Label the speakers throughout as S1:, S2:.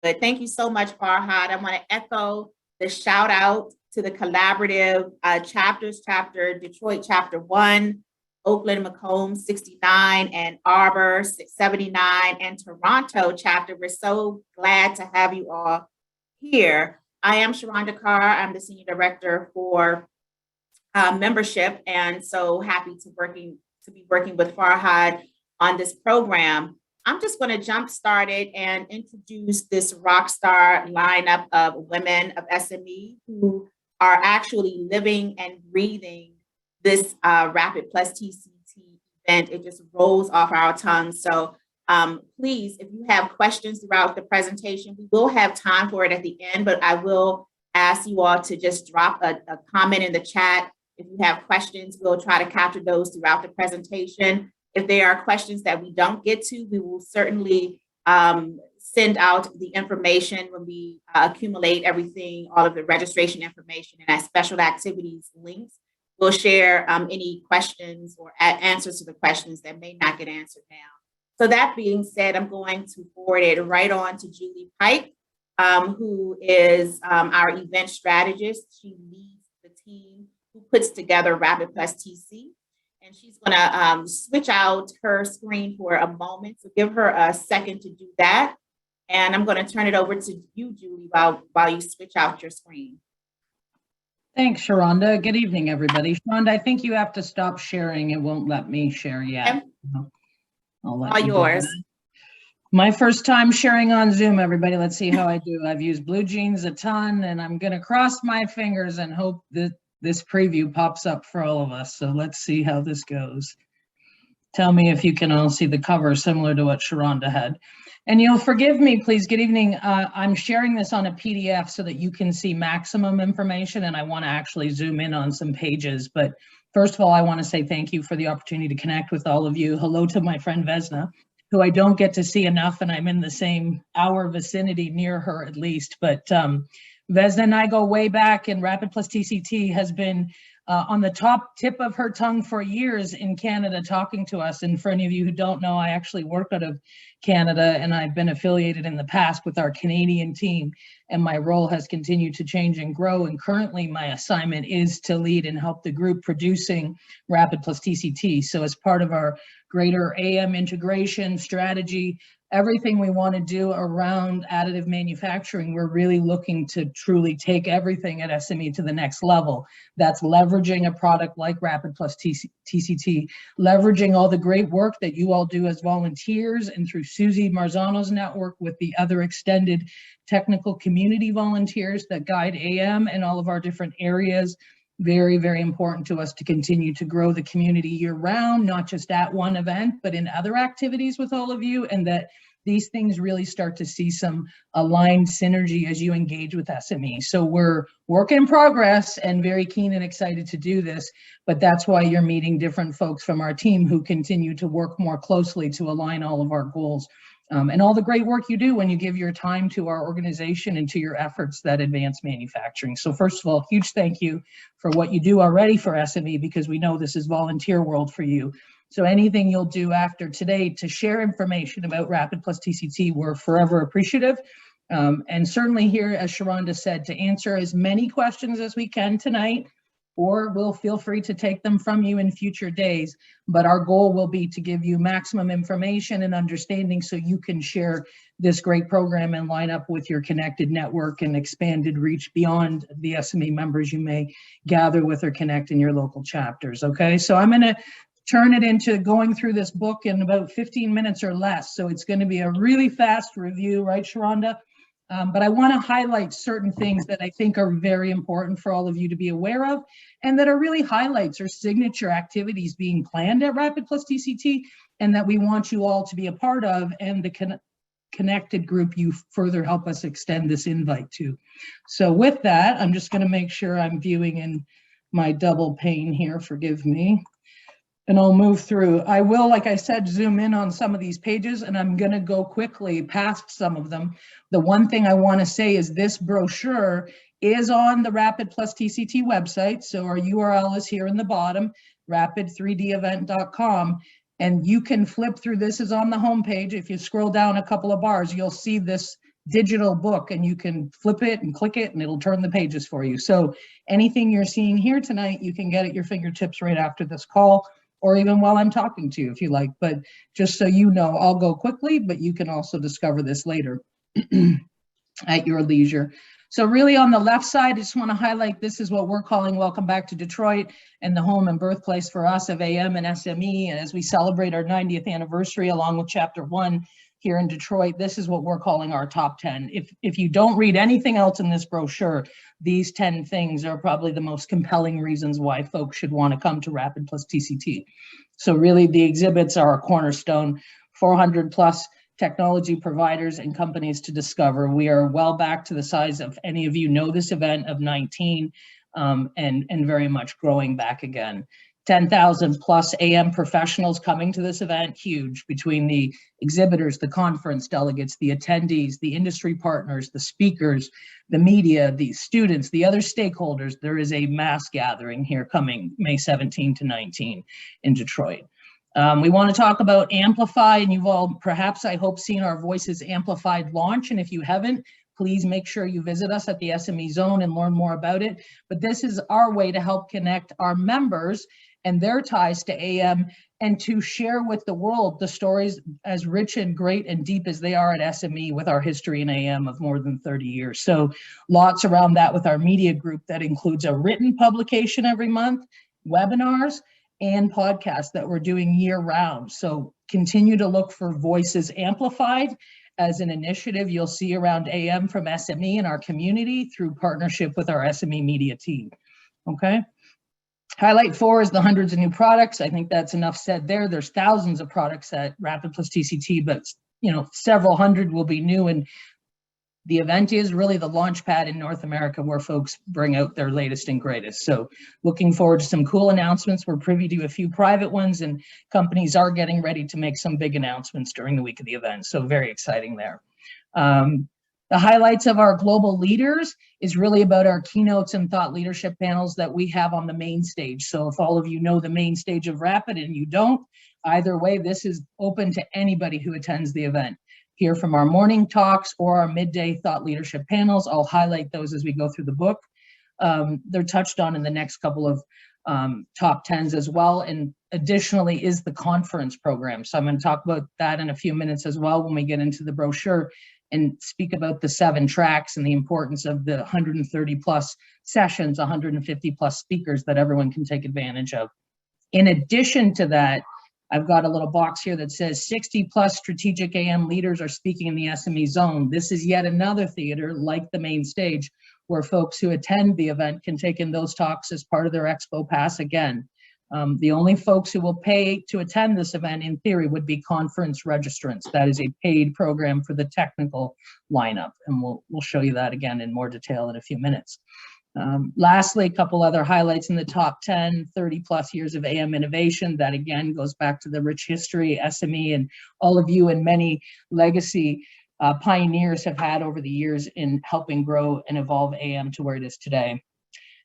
S1: Good. Thank you so much, Farhad. I want to echo the shout out to the collaborative chapters, chapter Detroit, chapter 1, Oakland, Macomb, 69, and Arbor, 79, and Toronto chapter. We're so glad to have you all here. I am Sharonda Carr. I'm the Senior Director for membership, and so happy to be working with Farhad on this program. I'm just going to jump start it and introduce this rock star lineup of women of SME who are actually living and breathing this Rapid Plus TCT event. It just rolls off our tongues. So please, if you have questions throughout the presentation, we will have time for it at the end, but I will ask you all to just drop a comment in the chat. If you have questions, we'll try to capture those throughout the presentation. If there are questions that we don't get to, we will certainly send out the information when we accumulate everything, all of the registration information and our special activities links. We'll share any questions or answers to the questions that may not get answered now. So that being said, I'm going to forward it right on to Julie Pike, who is our event strategist. She leads the team who puts together Rapid Plus TC. And she's going to switch out her screen for a moment. So give her a second to do that. And I'm going to turn it over to you, Julie, while you switch out your screen.
S2: Thanks, Sharonda. Good evening, everybody. Sharonda, I think you have to stop sharing. It won't let me share yet.
S1: Okay.
S2: I'll let
S1: all yours.
S2: My first time sharing on Zoom, everybody. Let's see how I do. I've used Blue Jeans a ton, and I'm going to cross my fingers and hope that this preview pops up for all of us. So let's see how this goes. Tell me if you can all see the cover similar to what Sharonda had. And you'll forgive me, please. Good evening. I'm sharing this on a PDF so that you can see maximum information, and I want to actually zoom in on some pages. But first of all, I want to say thank you for the opportunity to connect with all of you. Hello to my friend Vesna, who I don't get to see enough, and I'm in the same hour vicinity near her at least. But Vesna and I go way back, and Rapid Plus TCT has been on the top tip of her tongue for years in Canada talking to us. And for any of you who don't know, I actually work out of Canada, and I've been affiliated in the past with our Canadian team, and my role has continued to change and grow. And currently my assignment is to lead and help the group producing Rapid Plus TCT. So as part of our greater AM integration strategy, everything we want to do around additive manufacturing, we're really looking to truly take everything at SME to the next level. That's leveraging a product like Rapid Plus TCT, leveraging all the great work that you all do as volunteers and through Susie Marzano's network with the other extended technical community volunteers that guide AM and all of our different areas. Very, very important to us to continue to grow the community year round, not just at one event, but in other activities with all of you, and that these things really start to see some aligned synergy as you engage with SME. So we're work in progress and very keen and excited to do this, but that's why you're meeting different folks from our team who continue to work more closely to align all of our goals. And all the great work you do when you give your time to our organization and to your efforts that advance manufacturing. So first of all, huge thank you for what you do already for SME, because we know this is volunteer world for you. So anything you'll do after today to share information about Rapid Plus TCT, we're forever appreciative. And certainly here, as Sharonda said, to answer as many questions as we can tonight, or we'll feel free to take them from you in future days. But our goal will be to give you maximum information and understanding so you can share this great program and line up with your connected network and expanded reach beyond the SME members you may gather with or connect in your local chapters, okay? So I'm gonna turn it into going through this book in about 15 minutes or less. So it's gonna be a really fast review, right, Sharonda? But I want to highlight certain things that I think are very important for all of you to be aware of, and that are really highlights or signature activities being planned at Rapid Plus TCT, and that we want you all to be a part of, and the connected group you further help us extend this invite to. So with that, I'm just going to make sure I'm viewing in my double pane here, forgive me. And I'll move through. I will, like I said, zoom in on some of these pages, and I'm going to go quickly past some of them. The one thing I want to say is this brochure is on the Rapid Plus TCT website. So our URL is here in the bottom, rapid3devent.com. And you can flip through. This is on the homepage. If you scroll down a couple of bars, you'll see this digital book, and you can flip it and click it and it'll turn the pages for you. So anything you're seeing here tonight, you can get at your fingertips right after this call, or even while I'm talking to you if you like. But just so you know, I'll go quickly, but you can also discover this later at your leisure. So really on the left side, I just want to highlight, this is what we're calling Welcome Back to Detroit, and the home and birthplace for us of AM and SME. And as we celebrate our 90th anniversary along with Chapter 1 here in Detroit, this is what we're calling our top 10. If you don't read anything else in this brochure, these 10 things are probably the most compelling reasons why folks should want to come to RAPID plus TCT. So really the exhibits are a cornerstone, 400 plus technology providers and companies to discover. We are well back to the size of any of you know this event of 19 and very much growing back again. 10,000 plus AM professionals coming to this event, huge, between the exhibitors, the conference delegates, the attendees, the industry partners, the speakers, the media, the students, the other stakeholders. There is a mass gathering here coming May 17 to 19 in Detroit. We want to talk about Amplify, and you've all perhaps, I hope, seen our Voices Amplified launch. And if you haven't, please make sure you visit us at the SME Zone and learn more about it. But this is our way to help connect our members and their ties to AM, and to share with the world the stories as rich and great and deep as they are at SME with our history in AM of more than 30 years. So lots around that with our media group that includes a written publication every month, webinars, and podcasts that we're doing year round. So continue to look for Voices Amplified as an initiative you'll see around AM from SME in our community through partnership with our SME media team, okay? Highlight 4 is the hundreds of new products. I think that's enough said there. There's thousands of products at RAPID plus TCT, but several hundred will be new, and the event is really the launch pad in North America where folks bring out their latest and greatest. So looking forward to some cool announcements. We're privy to a few private ones, and companies are getting ready to make some big announcements during the week of the event. So very exciting there. The highlights of our global leaders is really about our keynotes and thought leadership panels that we have on the main stage. So if all of you know the main stage of RAPID and you don't, either way, this is open to anybody who attends the event. Hear from our morning talks or our midday thought leadership panels. I'll highlight those as we go through the book. They're touched on in the next couple of top 10s as well. And additionally is the conference program. So I'm going to talk about that in a few minutes as well when we get into the brochure and speak about the 7 tracks and the importance of the 130 plus sessions, 150 plus speakers that everyone can take advantage of. In addition to that, I've got a little box here that says 60 plus strategic AM leaders are speaking in the SME Zone. This is yet another theater like the main stage where folks who attend the event can take in those talks as part of their Expo Pass again. The only folks who will pay to attend this event in theory would be conference registrants. That is a paid program for the technical lineup, and we'll show you that again in more detail in a few minutes. Lastly, a couple other highlights in the top 10, 30 plus years of AM innovation. That again goes back to the rich history SME and all of you and many legacy pioneers have had over the years in helping grow and evolve AM to where it is today.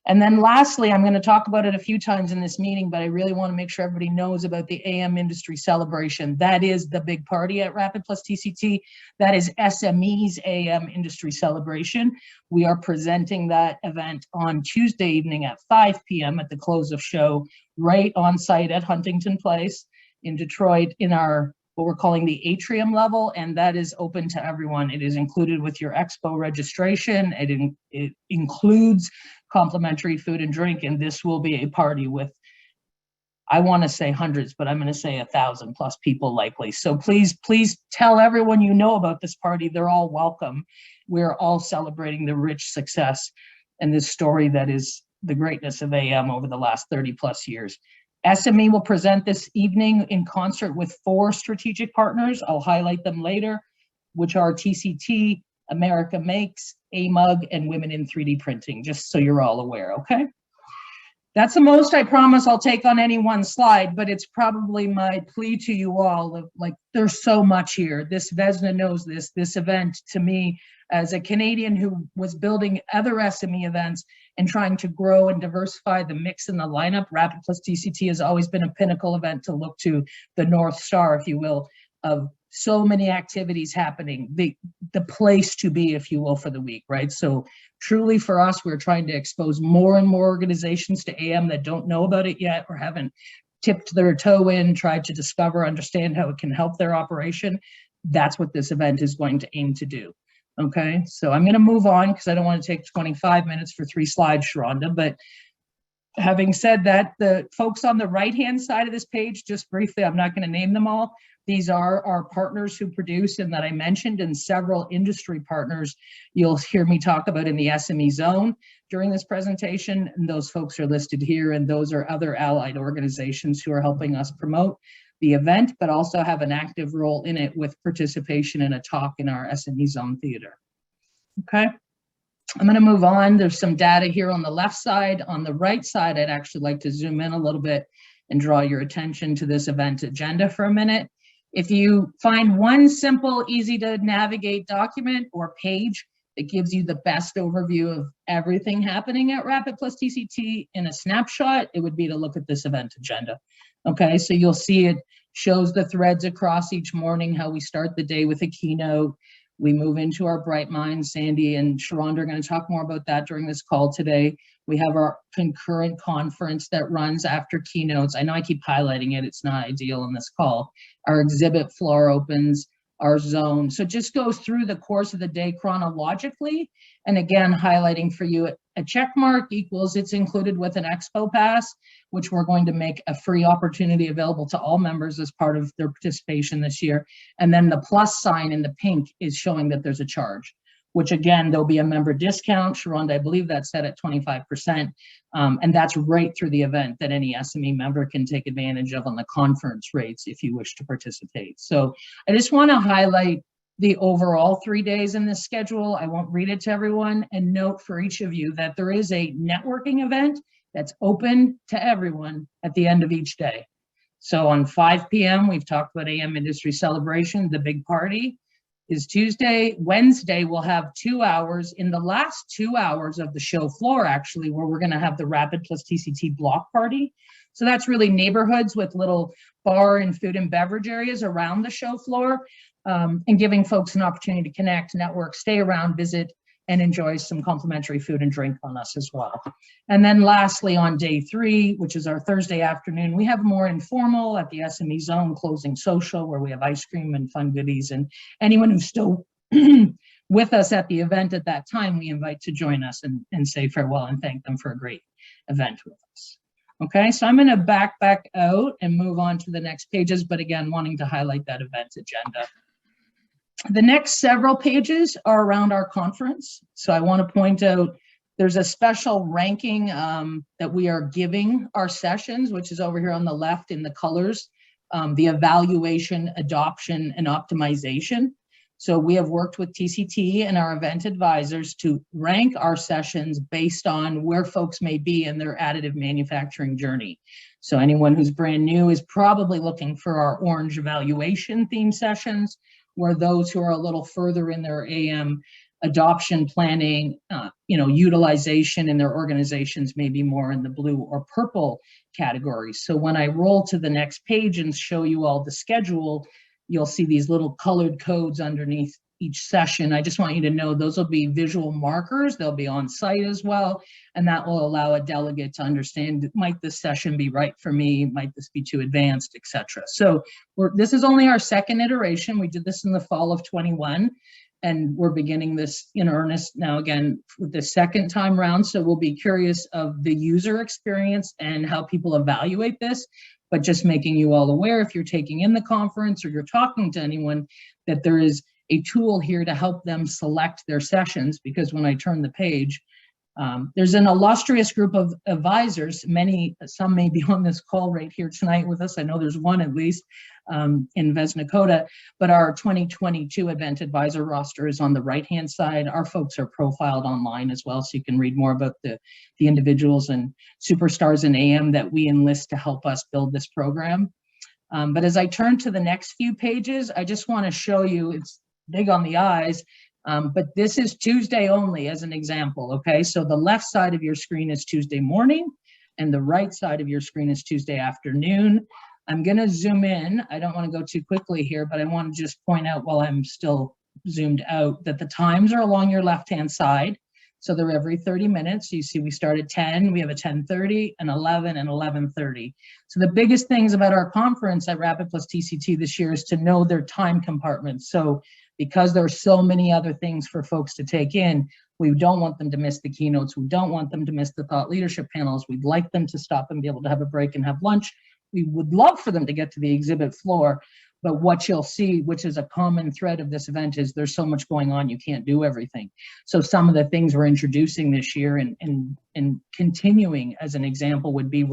S2: And then lastly, I'm going to talk about it a few times in this meeting, but I really want to make sure everybody knows about the AM industry celebration. That is the big party at RAPID plus TCT. That is SME's AM industry celebration. We are presenting that event on Tuesday evening at 5 p.m. at the close of show, right on site at Huntington Place in Detroit in our what we're calling the atrium level, and that is open to everyone. It is included with your expo registration. It includes complimentary food and drink, and this will be a party with, I want to say hundreds, but I'm going to say 1,000 plus people likely. So please tell everyone you know about this party. They're all welcome. We're all celebrating the rich success and this story that is the greatness of AM over the last 30 plus years. SME will present this evening in concert with 4 strategic partners. I'll highlight them later, which are TCT, America Makes, AMUG, and Women in 3D Printing, just so you're all aware, okay? That's the most I promise I'll take on any one slide, but it's probably my plea to you all of like, there's so much here. This Vesna knows this event to me as a Canadian who was building other SME events and trying to grow and diversify the mix in the lineup. RAPID plus TCT has always been a pinnacle event to look to, the North Star, if you will, of so many activities happening, the place to be, if you will, for the week, right? So truly for us, we're trying to expose more and more organizations to AM that don't know about it yet or haven't tipped their toe in, tried to discover, understand how it can help their operation. That's what this event is going to aim to do. Okay, so I'm going to move on because I don't want to take 25 minutes for 3 slides, Sharonda. But having said that, the folks on the right-hand side of this page, just briefly, I'm not going to name them all. These are our partners who produce and that I mentioned, and several industry partners you'll hear me talk about in the SME zone during this presentation. And those folks are listed here, and those are other allied organizations who are helping us promote the event, but also have an active role in it with participation in a talk in our SME zone theater. Okay. I'm going to move on. There's some data here on the left side. On the right side, I'd actually like to zoom in a little bit and draw your attention to this event agenda for a minute. If you find one simple, easy to navigate document or page that gives you the best overview of everything happening at RAPID plus TCT in a snapshot, it would be to look at this event agenda. Okay, so you'll see it shows the threads across each morning, how we start the day with a keynote. We move into our Bright Minds. Sandy and Sharonda are going to talk more about that during this call today. We have our concurrent conference that runs after keynotes. I know I keep highlighting it. It's not ideal in this call. Our exhibit floor opens, our zone. So it just goes through the course of the day chronologically. And again, highlighting for you, a check mark equals it's included with an expo pass, which we're going to make a free opportunity available to all members as part of their participation this year. And then the plus sign in the pink is showing that there's a charge, which again, there'll be a member discount. Sharonda, I believe that's set at 25%. And that's right through the event that any SME member can take advantage of on the conference rates if you wish to participate. So I just want to highlight the overall 3 days in this schedule. I won't read it to everyone, and note for each of you that there is a networking event that's open to everyone at the end of each day. So on 5 p.m., we've talked about AM Industry Celebration, the big party is Tuesday. Wednesday, we'll have 2 hours. In the last 2 hours of the show floor, actually, where we're going to have the RAPID plus TCT block party. So that's really neighborhoods with little bar and food and beverage areas around the show floor, and giving folks an opportunity to connect, network, stay around, visit, and enjoy some complimentary food and drink on us as well. And then lastly, on day 3, which is our Thursday afternoon, we have more informal at the SME Zone closing social, where we have ice cream and fun goodies. And anyone who's still with us at the event at that time, we invite to join us and say farewell and thank them for a great event with us. Okay, so I'm going to back out and move on to the next pages, but again, wanting to highlight that event agenda. The next several pages are around our conference. So I want to point out there's a special ranking that we are giving our sessions, which is over here on the left in the colors, the evaluation, adoption, and optimization. So we have worked with TCT and our event advisors to rank our sessions based on where folks may be in their additive manufacturing journey. So anyone who's brand new is probably looking for our orange evaluation theme sessions, where those who are a little further in their AM adoption planning, utilization in their organizations may be more in the blue or purple categories. So when I roll to the next page and show you all the schedule, you'll see these little colored codes underneath each session. I just want you to know those will be visual markers. They'll be on site as well. And that will allow a delegate to understand, might this session be right for me? Might this be too advanced, etc. So this is only our second iteration. We did this in the fall of 21, and we're beginning this in earnest now again with the second time round. So we'll be curious of the user experience and how people evaluate this, but just making you all aware, if you're taking in the conference or you're talking to anyone, that there is a tool here to help them select their sessions, because when I turn the page, there's an illustrious group of advisors. Some may be on this call right here tonight with us. I know there's one at least in Vesnakota, but our 2022 event advisor roster is on the right-hand side. Our folks are profiled online as well, so you can read more about the individuals and superstars in AM that we enlist to help us build this program. But as I turn to the next few pages, I just want to show you, it's big on the eyes, but this is Tuesday only as an example, okay? So the left side of your screen is Tuesday morning, and the right side of your screen is Tuesday afternoon. I'm going to zoom in. I don't want to go too quickly here, but I want to just point out while I'm still zoomed out that the times are along your left-hand side. So they're every 30 minutes. So you see we start at 10, we have a 10:30, an 11, and 11:30. So the biggest things about our conference at Rapid plus TCT this year is to know their time compartments. So because there are so many other things for folks to take in, we don't want them to miss the keynotes. We don't want them to miss the thought leadership panels. We'd like them to stop and be able to have a break and have lunch. We would love for them to get to the exhibit floor. But what you'll see, which is a common thread of this event, is there's so much going on, you can't do everything. So some of the things we're introducing this year and continuing as an example would be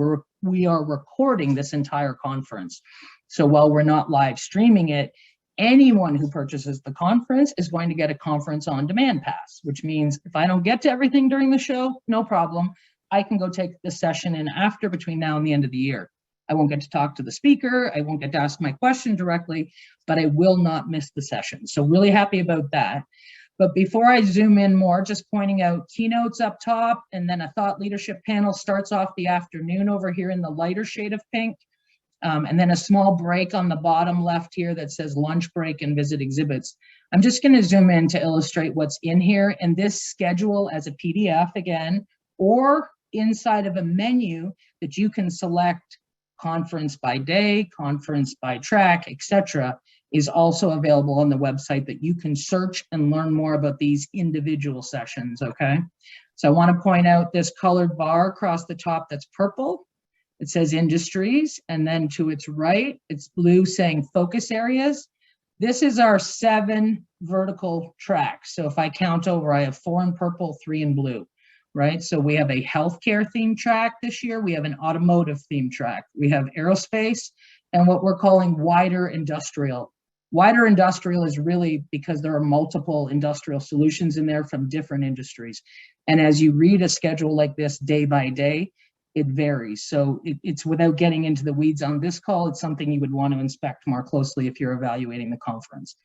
S2: we are recording this entire conference. So while we're not live streaming it, anyone who purchases the conference is going to get a conference on demand pass, which means if I don't get to everything during the show, no problem. I can go take the session in after between now and the end of the year. I won't get to talk to the speaker. I won't get to ask my question directly, but I will not miss the session. So really happy about that. But before I zoom in more, just pointing out keynotes up top, and then a thought leadership panel starts off the afternoon over here in the lighter shade of pink. And then a small break on the bottom left here that says lunch break and visit exhibits. I'm just going to zoom in to illustrate what's in here. And this schedule as a PDF again, or inside of a menu that you can select conference by day, conference by track, etc., is also available on the website that you can search and learn more about these individual sessions, okay? So I want to point out this colored bar across the top that's purple. It says industries, and then to its right, it's blue saying focus areas. This is our 7 vertical tracks. So if I count over, I have 4 in purple, 3 in blue. Right? So we have a healthcare theme track this year. We have an automotive theme track. We have aerospace and what we're calling wider industrial. Wider industrial is really because there are multiple industrial solutions in there from different industries. And as you read a schedule like this day by day, it varies. So it's without getting into the weeds on this call, it's something you would want to inspect more closely if you're evaluating the conference.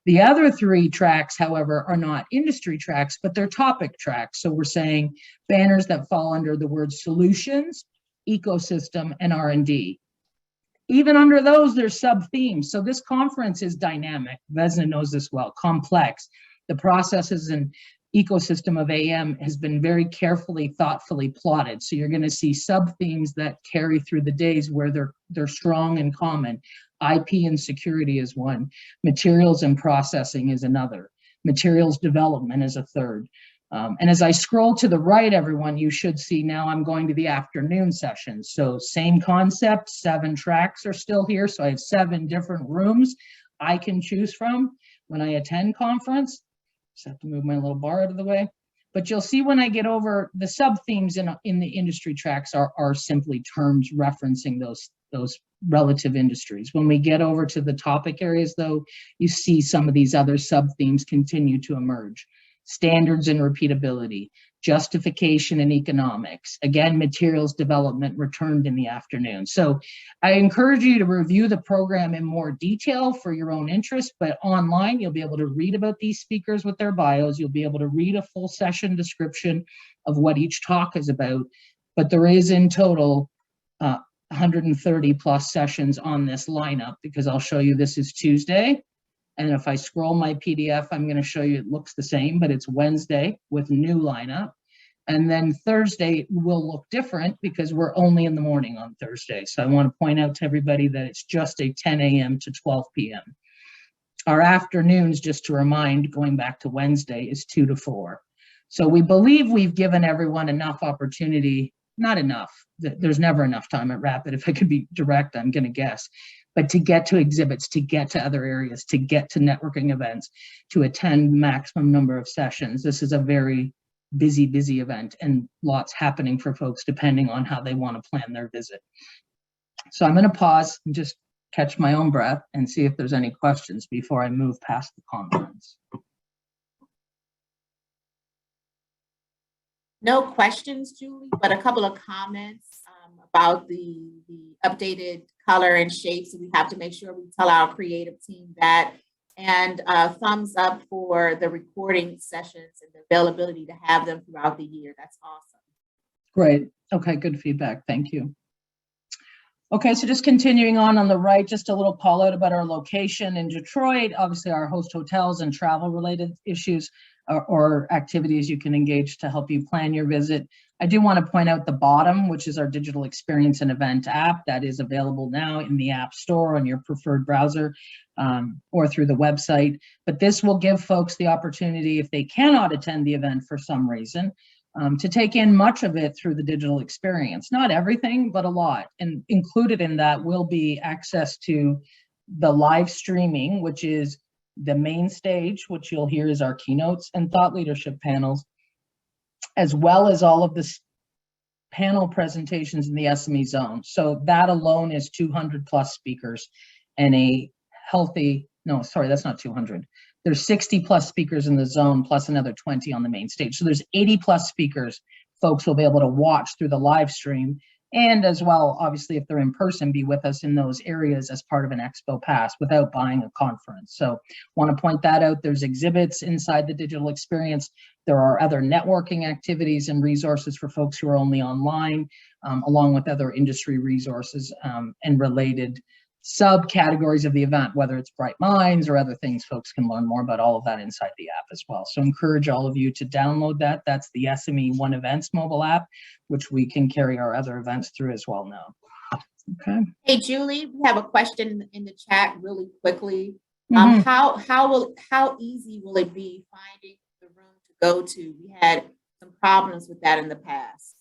S2: The other 3 tracks, however, are not industry tracks, but they're topic tracks. So we're saying banners that fall under the word solutions, ecosystem, and R&D. Even under those, there's sub-themes. So this conference is dynamic. Vesna knows this well, complex. The processes and ecosystem of AM has been very carefully, thoughtfully plotted. So you're going to see sub-themes that carry through the days where they're strong and common. IP and security is one. Materials and processing is another. Materials development is a third. And as I scroll to the right, everyone, you should see now I'm going to the afternoon session. So same concept, 7 tracks are still here. So I have 7 different rooms I can choose from when I attend conference. Just have to move my little bar out of the way. But you'll see when I get over, the sub-themes in the industry tracks are simply terms referencing those relative industries. When we get over to the topic areas, though, you see some of these other sub-themes continue to emerge. Standards and repeatability, justification and economics, again, materials development returned in the afternoon. So I encourage you to review the program in more detail for your own interest, but online you'll be able to read about these speakers with their bios. You'll be able to read a full session description of what each talk is about, but there is in total 130 plus sessions on this lineup, because I'll show you this is Tuesday. And if I scroll my PDF, I'm going to show you it looks the same, but it's Wednesday with new lineup. And then Thursday will look different because we're only in the morning on Thursday. So I want to point out to everybody that it's just a 10 a.m. to 12 p.m. Our afternoons, just to remind, going back to Wednesday, is 2 to 4. So we believe we've given everyone enough opportunity, not enough. There's never enough time at RAPID. If I could be direct, I'm going to guess. But to get to exhibits, to get to other areas, to get to networking events, to attend maximum number of sessions. This is a very busy event, and lots happening for folks depending on how they want to plan their visit. So I'm going to pause and just catch my own breath and see if there's any questions before I move past the conference.
S1: No questions, Julie, but a couple of comments about the updated color and shapes. So we have to make sure we tell our creative team that. And thumbs up for the recording sessions and the availability to have them throughout the year. That's awesome.
S2: Great. Okay, good feedback. Thank you. Okay, so just continuing on the right, just a little call out about our location in Detroit. Obviously, our host hotels and travel related issues or activities you can engage to help you plan your visit. I do want to point out the bottom, which is our digital experience and event app that is available now in the App Store on your preferred browser or through the website. But this will give folks the opportunity, if they cannot attend the event for some reason, to take in much of it through the digital experience. Not everything, but a lot. And included in that will be access to the live streaming, which is the main stage, which you'll hear is our keynotes and thought leadership panels, as well as all of the panel presentations in the SME zone. So that alone is 200 plus speakers and a healthy, no, sorry, that's not 200. There's 60 plus speakers in the zone, plus another 20 on the main stage. So there's 80 plus speakers folks will be able to watch through the live stream. And as well, obviously, if they're in person, be with us in those areas as part of an expo pass without buying a conference. So want to point that out. There's exhibits inside the digital experience. There are other networking activities and resources for folks who are only online, along with other industry resources and related subcategories of the event, whether it's Bright Minds or other things. Folks can learn more about all of that inside the app as well. So encourage all of you to download that. That's the SME One Events mobile app, which we can carry our other events through as well now. Okay.
S1: Hey, Julie, we have a question in the chat really quickly. How easy will it be finding the room to go to? We had some problems with that in the past.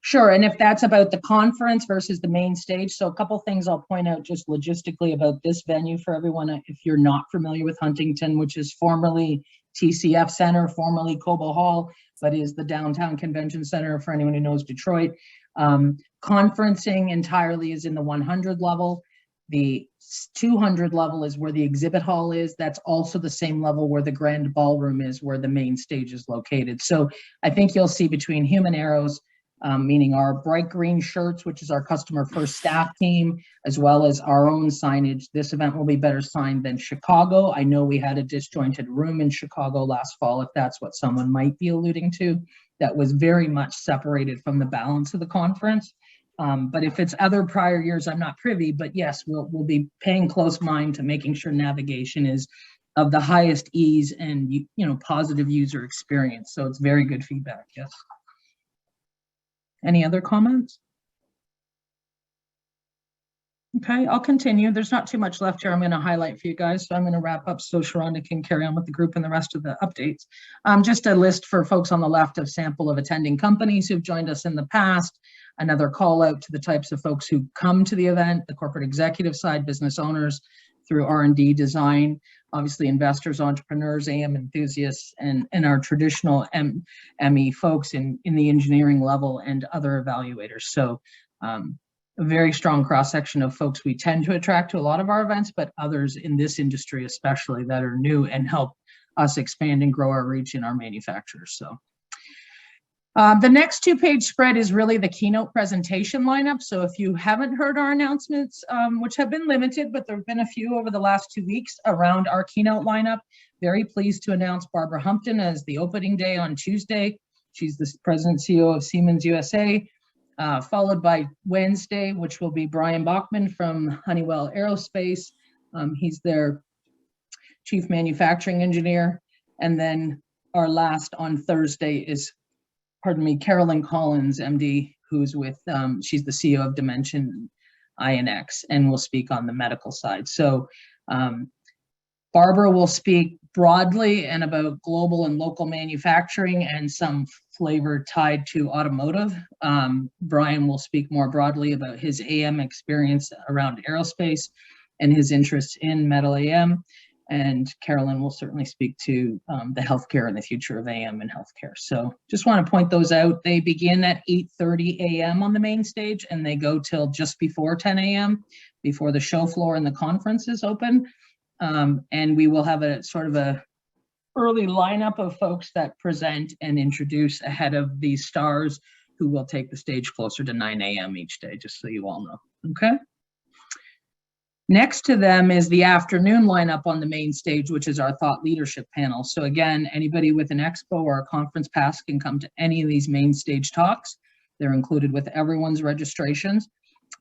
S2: Sure, and if that's about the conference versus the main stage, so a couple things I'll point out just logistically about this venue for everyone. If you're not familiar with Huntington, which is formerly TCF Center, formerly Cobo Hall, but is the downtown convention center for anyone who knows Detroit. Conferencing entirely is in the 100 level. The 200 level is where the exhibit hall is. That's also the same level where the grand ballroom is, where the main stage is located. So I think you'll see between human arrows, meaning our bright green shirts, which is our customer first staff team, as well as our own signage. This event will be better signed than Chicago. I know we had a disjointed room in Chicago last fall, if that's what someone might be alluding to, that was very much separated from the balance of the conference. But if it's other prior years, I'm not privy, but yes, we'll be paying close mind to making sure navigation is of the highest ease and positive user experience. So it's very good feedback, yes. Any other comments? Okay, I'll continue. There's not too much left here I'm going to highlight for you guys, so I'm going to wrap up so Sharonda can carry on with the group and the rest of the updates. Just a list for folks on the left of sample of attending companies who've joined us in the past. Another call out to the types of folks who come to the event, the corporate executive side, business owners through R&D design, obviously investors, entrepreneurs, AM enthusiasts, and our traditional ME folks in the engineering level and other evaluators. So a very strong cross-section of folks we tend to attract to a lot of our events, but others in this industry especially that are new and help us expand and grow our reach in our manufacturers. So the next two-page spread is really the keynote presentation lineup. So if you haven't heard our announcements, which have been limited, but there have been a few over the last 2 weeks around our keynote lineup, very pleased to announce Barbara Humpton as the opening day on Tuesday. She's the president and CEO of Siemens USA, followed by Wednesday, which will be Brian Bachman from Honeywell Aerospace. He's their chief manufacturing engineer. And then our last on Thursday is Carolyn Collins, MD, who's with, she's the CEO of Dimension INX and will speak on the medical side. So Barbara will speak broadly and about global and local manufacturing and some flavor tied to automotive. Brian will speak more broadly about his AM experience around aerospace and his interest in metal AM. And Carolyn will certainly speak to the healthcare and the future of AM and healthcare. So just want to point those out. They begin at 8:30 a.m. on the main stage and they go till just before 10 a.m. before the show floor and the conference is open. And we will have a sort of a early lineup of folks that present and introduce ahead of these stars who will take the stage closer to 9 a.m. each day, just so you all know, okay? Next to them is the afternoon lineup on the main stage, which is our thought leadership panel. So again, anybody with an expo or a conference pass can come to any of these main stage talks. They're included with everyone's registrations.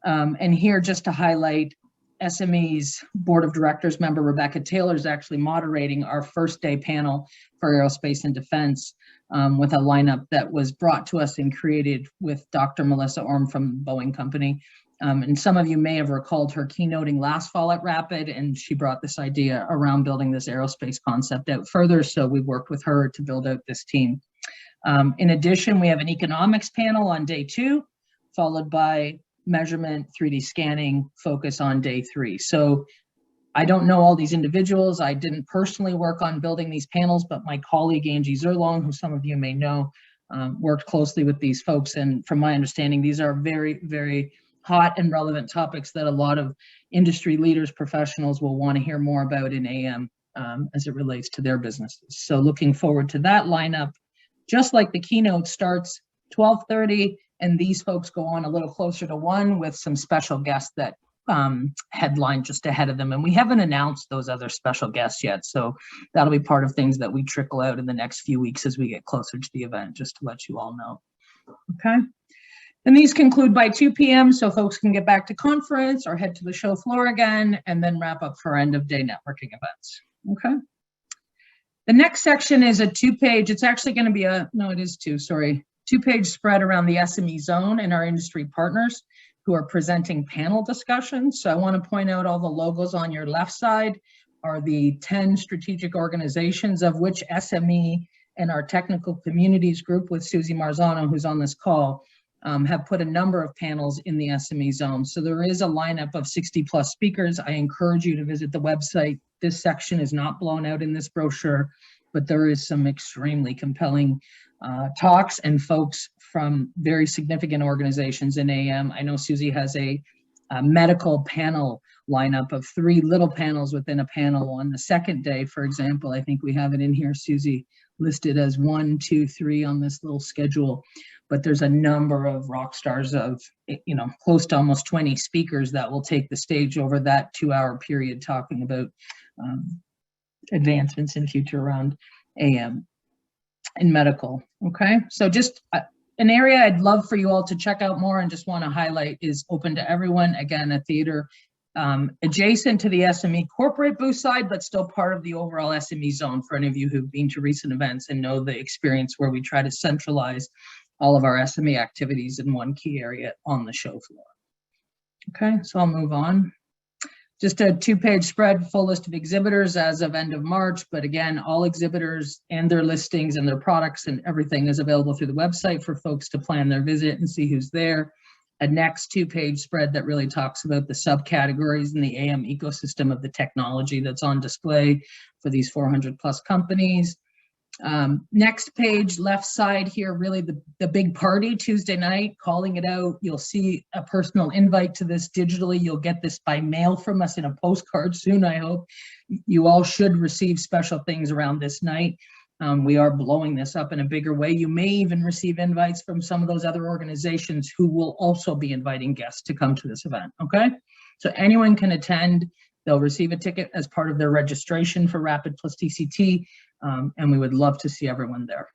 S2: And here, just to highlight, SME's Board of Directors member Rebecca Taylor is actually moderating our first day panel for aerospace and defense, with a lineup that was brought to us and created with Dr. Melissa Orm from Boeing Company. And some of you may have recalled her keynoting last fall at RAPID, and she brought this idea around building this aerospace concept out further. So we worked with her to build out this team. In addition, we have an economics panel on day 2, followed by measurement, 3D scanning focus on day 3. So I don't know all these individuals. I didn't personally work on building these panels, but my colleague Angie Zerlong, who some of you may know, worked closely with these folks. And from my understanding, these are very, very hot and relevant topics that a lot of industry leaders, professionals will want to hear more about in AM as it relates to their businesses. So looking forward to that lineup. Just like the keynote starts 12:30, and these folks go on a little closer to 1 with some special guests that headline just ahead of them. And we haven't announced those other special guests yet. So that'll be part of things that we trickle out in the next few weeks as we get closer to the event, just to let you all know. Okay. And these conclude by 2 p.m. so folks can get back to conference or head to the show floor again, and then wrap up for end of day networking events. Okay. The next section is a 2-page, it's actually going to be a, no, it is 2, sorry. 2-page spread around the SME zone and our industry partners who are presenting panel discussions. So I want to point out all the logos on your left side are the 10 strategic organizations, of which SME and our technical communities group with Susie Marzano, who's on this call, have put a number of panels in the SME zone. So there is a lineup of 60+ speakers. I encourage you to visit the website. This section is not blown out in this brochure, but there is some extremely compelling talks and folks from very significant organizations in AM. I know Susie has a medical panel lineup of 3 little panels within a panel on the second day, for example. I think we have it in here, Susie, listed as 1, 2, 3 on this little schedule. But there's a number of rock stars of, you know, close to almost 20 speakers that will take the stage over that 2-hour period talking about advancements in future around AM in medical. Okay, so just an area I'd love for you all to check out more and just want to highlight is open to everyone. Again, a theater adjacent to the SME corporate booth side, but still part of the overall SME zone for any of you who've been to recent events and know the experience where we try to centralize all of our SME activities in one key area on the show floor. Okay, so I'll move on. Just a 2-page spread, full list of exhibitors as of end of March, but again, all exhibitors and their listings and their products and everything is available through the website for folks to plan their visit and see who's there. A next 2-page spread that really talks about the subcategories in the AM ecosystem of the technology that's on display for these 400+ companies. Next page, left side here, really the big party Tuesday night, calling it out. You'll see a personal invite to this digitally. You'll get this by mail from us in a postcard soon, I hope. You all should receive special things around this night. We are blowing this up in a bigger way. You may even receive invites from some of those other organizations who will also be inviting guests to come to this event, okay? So anyone can attend. They'll receive a ticket as part of their registration for RAPID plus TCT, and we would love to see everyone there.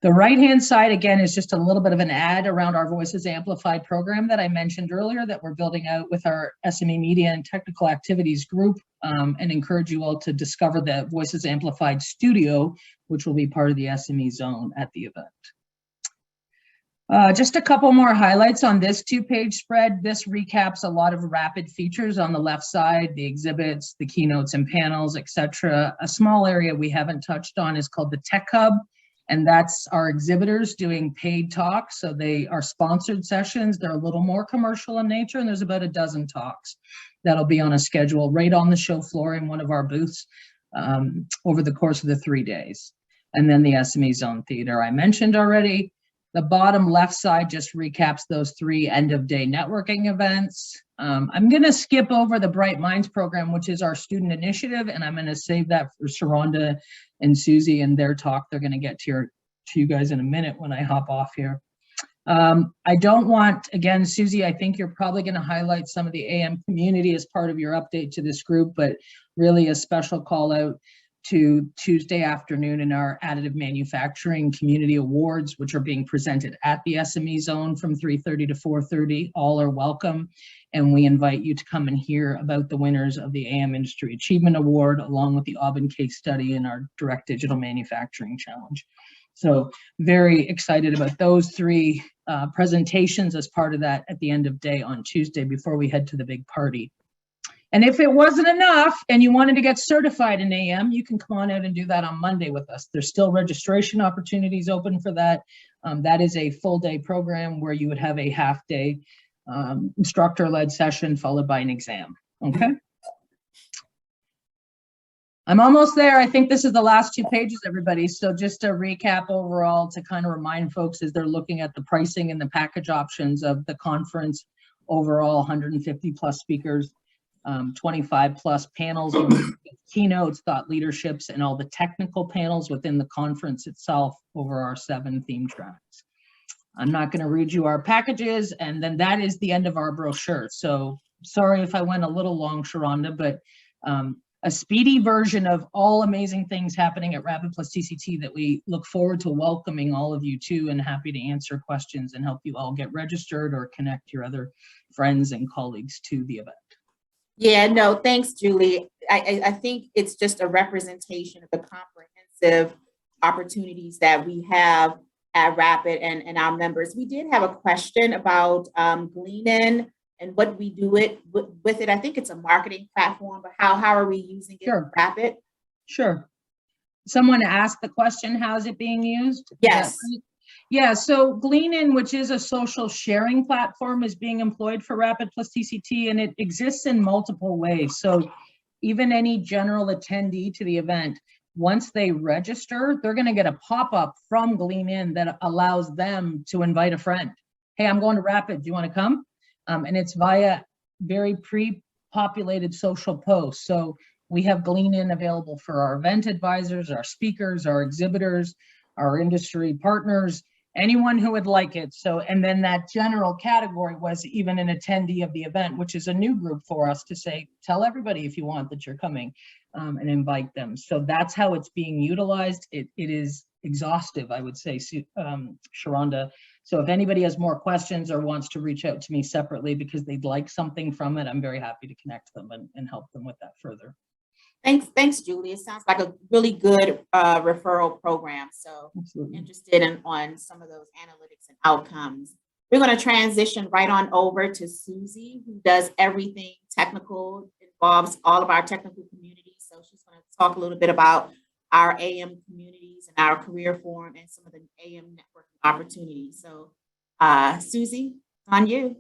S2: The right-hand side, again, is just a little bit of an ad around our Voices Amplified program that I mentioned earlier that we're building out with our SME Media and Technical Activities group, and encourage you all to discover the Voices Amplified Studio, which will be part of the SME zone at the event. Just a couple more highlights on this 2-page spread. This recaps a lot of RAPID features on the left side, the exhibits, the keynotes and panels, etc. A small area we haven't touched on is called the Tech Hub, and that's our exhibitors doing paid talks. So they are sponsored sessions. They're a little more commercial in nature, and there's about a dozen talks that'll be on a schedule right on the show floor in one of our booths over the course of the 3 days. And then the SME Zone Theater I mentioned already. The bottom left side just recaps those 3 end-of-day networking events. I'm going to skip over the Bright Minds program, which is our student initiative, and I'm going to save that for Sharonda and Susie and their talk. They're going to get to you guys in a minute when I hop off here. I don't want, again, Susie, I think you're probably going to highlight some of the AM community as part of your update to this group, but really a special call out to Tuesday afternoon in our Additive Manufacturing Community Awards, which are being presented at the SME Zone from 3:30 to 4:30. All are welcome, and we invite you to come and hear about the winners of the AM Industry Achievement Award, along with the Auburn case study and our Direct Digital Manufacturing Challenge. So very excited about those three presentations as part of that at the end of day on Tuesday before we head to the big party. And if it wasn't enough and you wanted to get certified in AM, you can come on out and do that on Monday with us. There's still registration opportunities open for that. That is a full day program where you would have a half day instructor-led session followed by an exam, okay? I'm almost there. I think this is the last 2 pages, everybody. So just to recap overall, to kind of remind folks as they're looking at the pricing and the package options of the conference, overall 150 plus speakers, 25 plus panels, keynotes, thought leaderships, and all the technical panels within the conference itself over our 7 theme tracks. I'm not going to read you our packages, and then that is the end of our brochure. So sorry if I went a little long, Sharonda, but a speedy version of all amazing things happening at RAPID plus TCT that we look forward to welcoming all of you to, and happy to answer questions and help you all get registered or connect your other friends and colleagues to the event. Yeah, no, thanks, Julie. I think it's just a representation of the comprehensive opportunities that we have at RAPID and our members. We did have a question about Glean In and what we do with it. I think it's a marketing platform, but how are we using it at RAPID? Sure. Someone asked the question, how is it being used? Yes. Yeah, so Glean In, which is a social sharing platform, is being employed for RAPID plus TCT, and it exists in multiple ways. So even any general attendee to the event, once they register, they're going to get a pop-up from Glean In that allows them to invite a friend. Hey, I'm going to RAPID. Do you want to come? And it's via very pre-populated social posts. So we have Glean In available for our event advisors, our speakers, our exhibitors, our industry partners, anyone who would like it. So, and then that general category was even an attendee of the event, which is a new group for us to say, tell everybody if you want that you're coming, and invite them. So that's how it's being utilized. It is exhaustive, I would say, Sharonda. So if anybody has more questions or wants to reach out to me separately because they'd like something from it, I'm very happy to connect them and help them with that further. Thanks, Julie. It sounds like a really good referral program. So absolutely interested on some of those analytics and outcomes. We're going to transition right on over to Susie, who does everything technical, involves all of our technical communities. So she's going to talk a little bit about our AM communities and our career forum and some of the AM networking opportunities. So Susie, on you.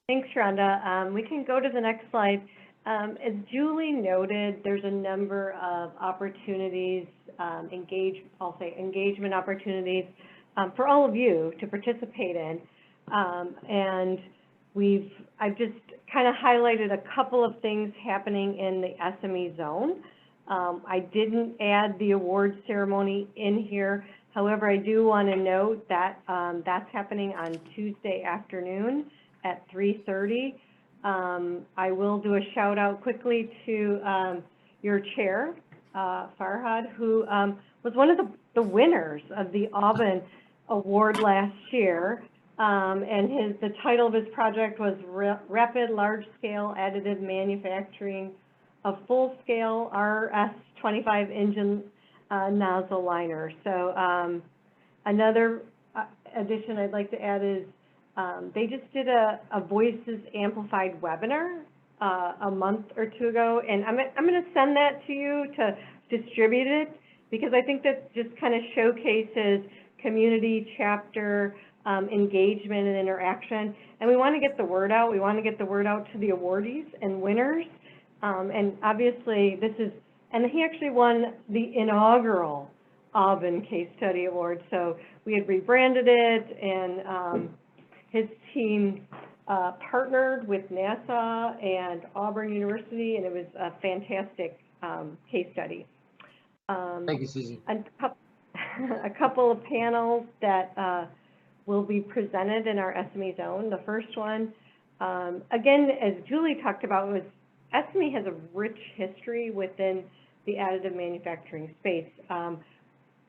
S3: Thanks, Sharonda. We can go to the next slide. As Julie noted, there's a number of opportunities, engagement opportunities for all of you to participate in. And I've just kind of highlighted a couple of things happening in the SME zone. I didn't add the awards ceremony in here. However, I do want to note that that's happening on Tuesday afternoon at 3:30. I will do a shout out quickly to your chair, Farhad, who was one of the winners of the Auburn Award last year. And the title of his project was Rapid Large Scale Additive Manufacturing of Full-Scale RS-25 Engine Nozzle Liner. So another addition I'd like to add is they just did a Voices Amplified webinar a month or two ago, and I'm going to send that to you to distribute it, because I think that just kind of showcases community chapter engagement and interaction, and we want to get the word out. We want to get the word out to the awardees and winners, and obviously this is, and he actually won the inaugural Auburn Case Study Award, so we had rebranded it, and his team partnered with NASA and Auburn University, and it was a fantastic case study.
S4: Thank you, Susie.
S3: A couple of panels that will be presented in our SME zone. The first one, again, as Julie talked about, was SME has a rich history within the additive manufacturing space.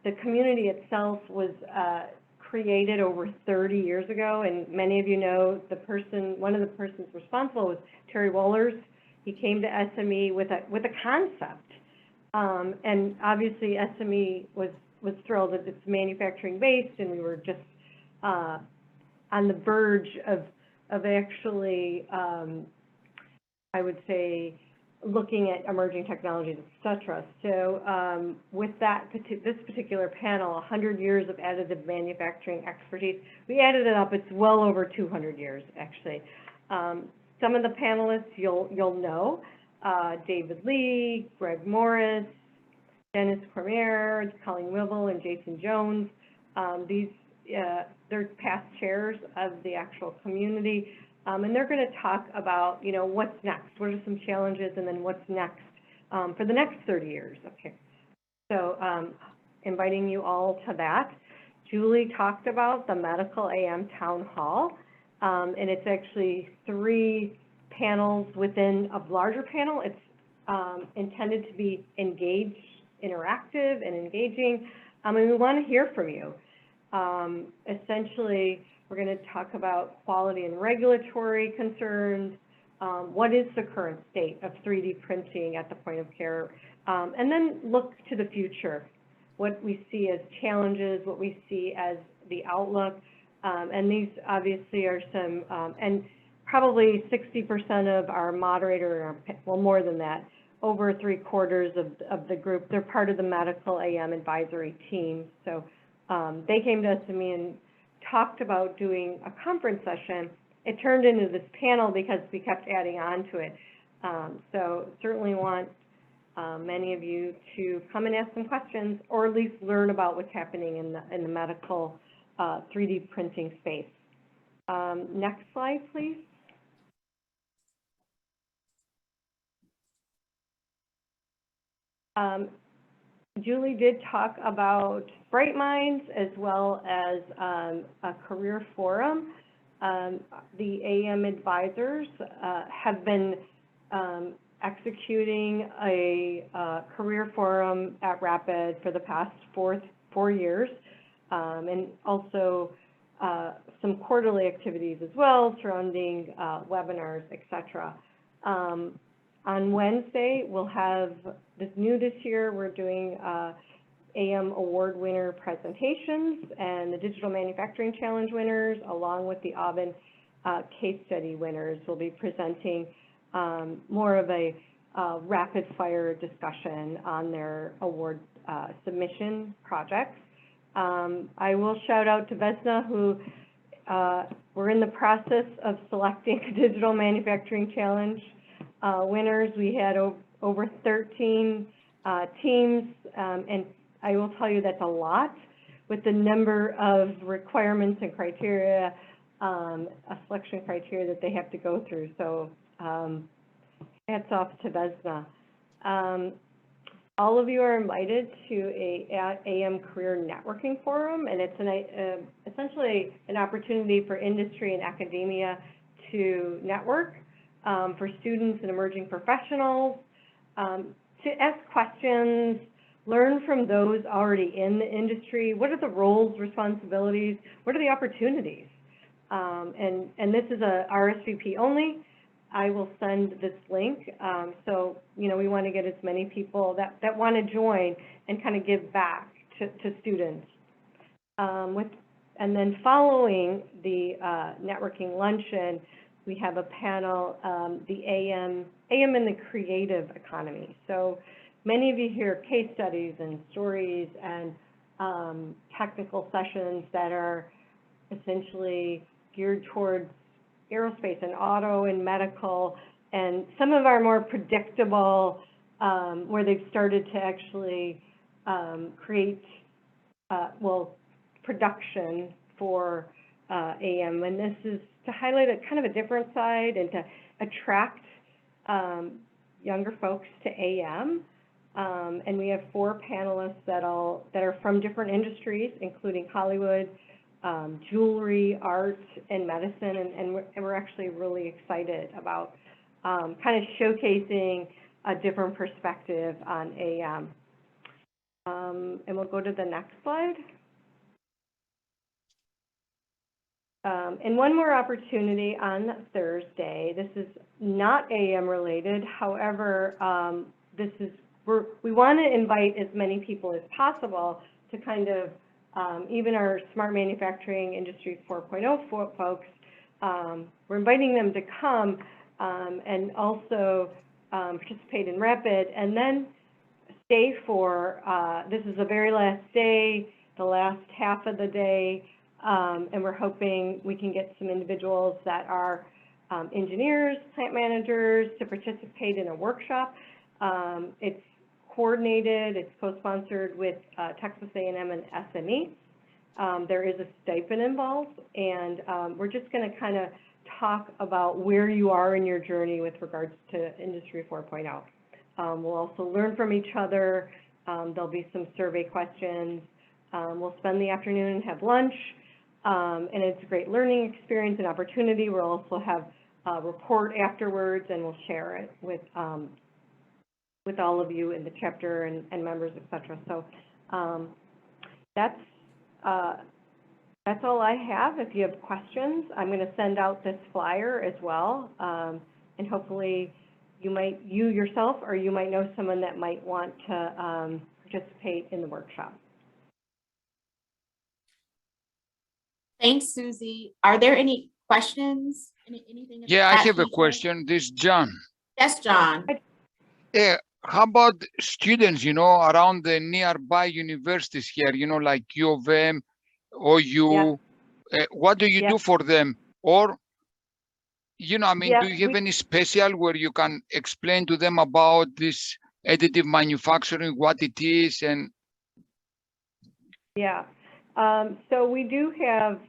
S3: The community itself was created over 30 years ago, and many of you know one of the persons responsible was Terry Wohlers. He came to SME with a concept, and obviously SME was thrilled that it's manufacturing based, and we were just on the verge of actually, I would say, looking at emerging technologies, et cetera. So with this particular panel, 100 years of additive manufacturing expertise, we added it up. It's well over 200 years, actually. Some of the panelists you'll know, David Lee, Greg Morris, Dennis Cormier, Colleen Wivel, and Jason Jones. They're past chairs of the actual community. And they're going to talk about, what's next, what are some challenges, and then what's next for the next 30 years. Okay, so inviting you all to that. Julie talked about the Medical AM Town Hall, and it's actually 3 panels within a larger panel. It's intended to be engaged, interactive, and engaging, and we want to hear from you. Essentially, we're going to talk about quality and regulatory concerns, what is the current state of 3D printing at the point of care, and then look to the future, what we see as challenges, what we see as the outlook, and these obviously are some, and probably 60% of our moderator, well, more than that, over 3/4 of the group, they're part of the Medical AM advisory team. So they came to us and me and talked about doing a conference session. It turned into this panel because we kept adding on to it. So certainly want many of you to come and ask some questions, or at least learn about what's happening in the medical 3D printing space. Next slide, please. Julie did talk about Bright Minds as well as a career forum. The AM advisors have been executing a career forum at RAPID for the past 4 years, and also some quarterly activities as well surrounding webinars, et cetera. On Wednesday, we'll have this year, we're doing AM award winner presentations and the Digital Manufacturing Challenge winners, along with the Aubin case study winners. We'll be presenting more of a rapid fire discussion on their award submission projects. I will shout out to Vesna, who we're in the process of selecting Digital Manufacturing Challenge winners. We had over 13 teams, and I will tell you that's a lot with the number of requirements and criteria, a selection criteria that they have to go through. So hats off to Vesna. All of you are invited to a AM Career Networking Forum, and it's essentially an opportunity for industry and academia to network, for students and emerging professionals, to ask questions, learn from those already in the industry. What are the roles, responsibilities? What are the opportunities? And this is a RSVP only. I will send this link. So, we want to get as many people that want to join and kind of give back to students. And then following the networking luncheon, we have a panel, the AM in the creative economy. So many of you hear case studies and stories and technical sessions that are essentially geared towards aerospace and auto and medical, and some of our more predictable, where they've started to actually create, production for AM. And this is to highlight a kind of a different side and to attract younger folks to AM. And we have 4 panelists that are from different industries, including Hollywood, jewelry, art, and medicine, and we're actually really excited about kind of showcasing a different perspective on AM. And we'll go to the next slide. And one more opportunity on Thursday. This is not AM related. However, we want to invite as many people as possible to kind of, even our Smart Manufacturing Industry 4.0 folks, we're inviting them to come and also participate in RAPID, and then stay for, this is the very last day, the last half of the day, and we're hoping we can get some individuals that are engineers, plant managers to participate in a workshop. It's coordinated, it's co-sponsored with Texas A&M and SME. There is a stipend involved, and we're just going to kind of talk about where you are in your journey with regards to Industry 4.0. We'll also learn from each other. There'll be some survey questions. We'll spend the afternoon and have lunch, and it's a great learning experience and opportunity. We'll also have a report afterwards, and we'll share it with all of you in the chapter and members, etc. So that's all I have. If you have questions, I'm going to send out this flyer as well, and hopefully you yourself, or you might know someone that might want to participate in the workshop.
S1: Thanks, Susie. Are there any questions? Anything?
S5: Yeah, I have a question. This is John.
S1: Yes, John.
S5: Yeah, how about students, around the nearby universities here, like U of M, OU? Yeah. What do you do for them? Or, do you have any special where you can explain to them about this additive manufacturing, what it is? And
S3: yeah, so we do have,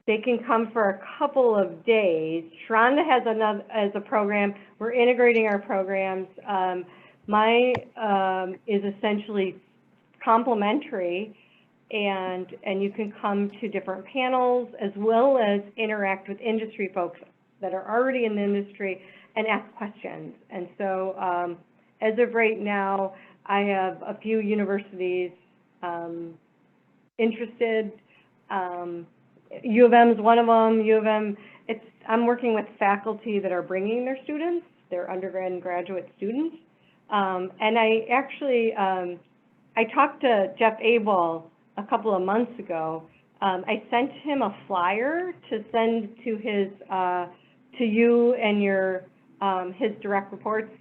S3: they can come for a couple of days. Sharonda has a program. We're integrating our programs. My is essentially complementary, and you can come to different panels as well as interact with industry folks that are already in the industry and ask questions. And so as of right now, I have a few universities interested. U of M is one of them. U of M, I'm working with faculty that are bringing their students, their undergrad and graduate students. And I actually, I talked to Jeff Abel a couple of months ago. I sent him a flyer to send to to you and your, his direct reports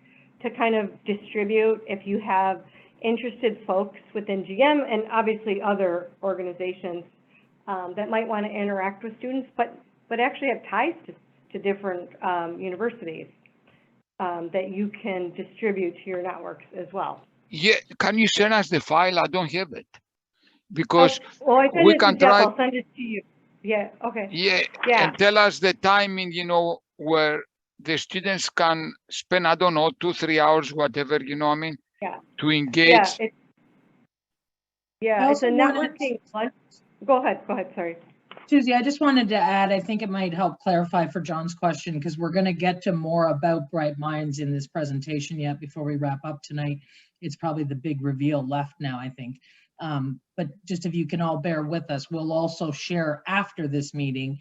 S3: to kind of distribute if you have interested folks within GM and obviously other organizations that might want to interact with students, but actually have ties to different universities that you can distribute to your networks as well.
S5: Yeah, can you send us the file? I don't have it. Because
S3: I send
S5: we
S3: it
S5: can
S3: to Jeff.
S5: try.
S3: I'll send it to you. Yeah, okay.
S5: Yeah,
S3: yeah.
S5: And tell us the timing, where the students can spend, I don't know, 2-3 hours, whatever,
S3: Yeah.
S5: to engage.
S3: Yeah, it's a networking lunch. Go ahead, sorry.
S2: Susie, I just wanted to add, I think it might help clarify for John's question, because we're going to get to more about Bright Minds in this presentation yet before we wrap up tonight. It's probably the big reveal left now, I think. But just if you can all bear with us, we'll also share after this meeting